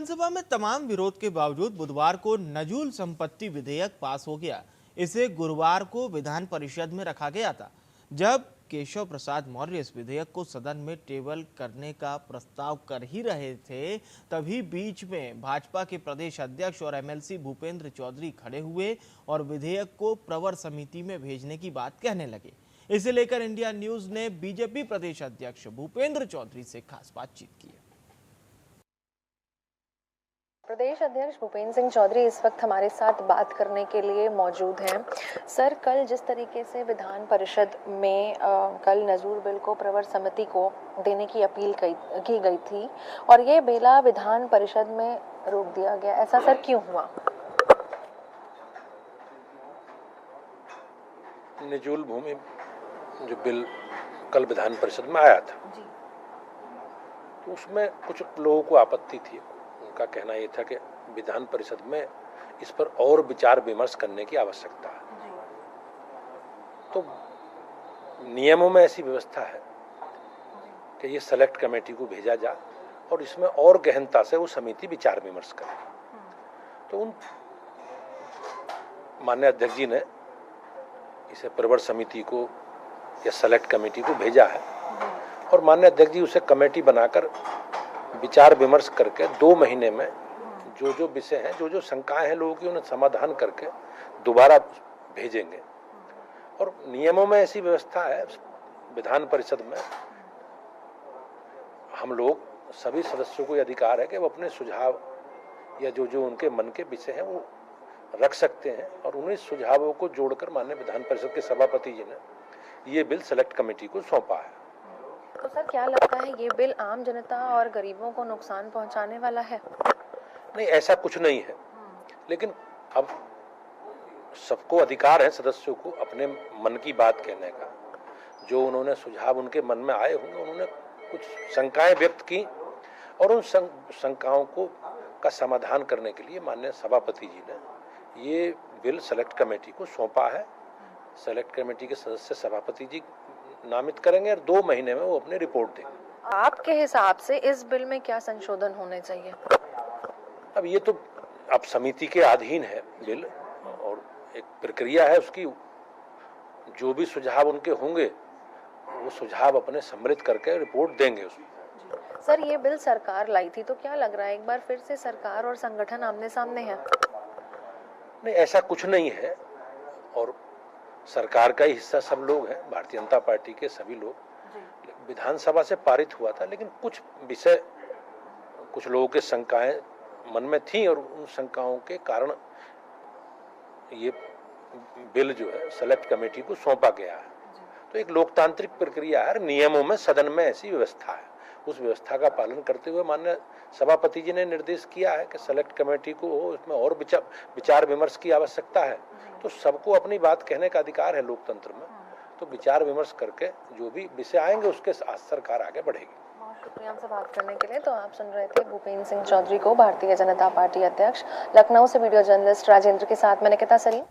विधानसभा में तमाम विरोध के बावजूद बुधवार को नजूल संपत्ति विधेयक पास हो गया। इसे गुरुवार को विधान परिषद में रखा गया था। जब केशव प्रसाद मौर्य इस विधेयक को सदन में टेबल करने का प्रस्ताव कर ही रहे थे, तभी बीच में भाजपा के प्रदेश अध्यक्ष और एमएलसी भूपेंद्र चौधरी खड़े हुए और विधेयक को प्रवर समिति में भेजने की बात कहने लगे। इसे लेकर इंडिया न्यूज ने बीजेपी प्रदेश अध्यक्ष भूपेंद्र चौधरी से खास बातचीत की। प्रदेश अध्यक्ष भूपेंद्र सिंह चौधरी इस वक्त हमारे साथ बात करने के लिए मौजूद हैं। सर, कल जिस तरीके से विधान परिषद में कल नजूल बिल को प्रवर समिति को देने की अपील की गई थी और ये बेला विधान परिषद में रोक दिया गया, ऐसा सर क्यों हुआ? नजूल भूमि जो बिल कल विधान परिषद में आया था जी, तो उसमें कुछ लोगों को आपत्ति थी। उनका कहना यह था कि विधान परिषद में इस पर और विचार विमर्श करने की आवश्यकता है। तो नियमों में ऐसी व्यवस्था है कि ये सेलेक्ट कमेटी को भेजा जाए और इसमें और गहनता से वो समिति विचार विमर्श करे। तो उन माननीय अध्यक्ष जी ने इसे प्रवर समिति को या सेलेक्ट कमेटी को भेजा है और माननीय अध्यक्ष जी उसे कमेटी बनाकर विचार विमर्श करके 2 महीने में जो जो विषय हैं, जो जो शंकाएं हैं लोगों की, उन्हें समाधान करके दोबारा भेजेंगे। और नियमों में ऐसी व्यवस्था है विधान परिषद में, हम लोग सभी सदस्यों को अधिकार है कि वो अपने सुझाव या जो जो उनके मन के विषय हैं वो रख सकते हैं और उन्हीं सुझावों को जोड़कर माननीय विधान परिषद के सभापति जी ने ये बिल सेलेक्ट कमेटी को सौंपा है। तो सर, क्या लगता है ये बिल आम जनता और गरीबों को नुकसान पहुंचाने वाला है? नहीं, ऐसा कुछ नहीं है, लेकिन अब सबको अधिकार है सदस्यों को अपने मन की बात कहने का। जो उन्होंने सुझाव उनके मन में आए होंगे, उन्होंने कुछ शंकाएं व्यक्त की और उन शंकाओं को का समाधान करने के लिए माननीय सभापति जी ने ये बिल सेलेक्ट कमेटी को सौंपा है। सेलेक्ट कमेटी के सदस्य सभापति जी नामित करेंगे और 2 महीने में वो अपनी रिपोर्ट देंगे। आपके हिसाब से इस बिल में क्या संशोधन होने चाहिए? अब ये तो अब समिति के अधीन है बिल और एक प्रक्रिया है उसकी। जो भी सुझाव उनके होंगे वो सुझाव अपने सम्मिलित करके रिपोर्ट देंगे उसमें। सर, ये बिल सरकार लाई थी, तो क्या लग रहा है एक बार फिर से सरकार और संगठन आमने सामने है? नहीं, ऐसा कुछ नहीं है और सरकार का ही हिस्सा सब लोग हैं, भारतीय जनता पार्टी के सभी लोग। विधानसभा से पारित हुआ था, लेकिन कुछ विषय कुछ लोगों के शंकाएं मन में थी और उन शंकाओं के कारण ये बिल जो है सेलेक्ट कमेटी को सौंपा गया है। तो एक लोकतांत्रिक प्रक्रिया है, नियमों में सदन में ऐसी व्यवस्था है, उस व्यवस्था का पालन करते हुए माननीय सभापति जी ने निर्देश किया है कि सेलेक्ट कमेटी को उसमें और विचार विमर्श की आवश्यकता है। तो सबको अपनी बात कहने का अधिकार है लोकतंत्र में, तो विचार विमर्श करके जो भी विषय आएंगे उसके साथ सरकार आगे बढ़ेगी। बहुत शुक्रिया हमसे बात करने के लिए। तो आप सुन रहे थे भूपेंद्र सिंह चौधरी को, भारतीय जनता पार्टी अध्यक्ष। लखनऊ से वीडियो जर्नलिस्ट राजेंद्र के साथ मैं निकिता सलीम।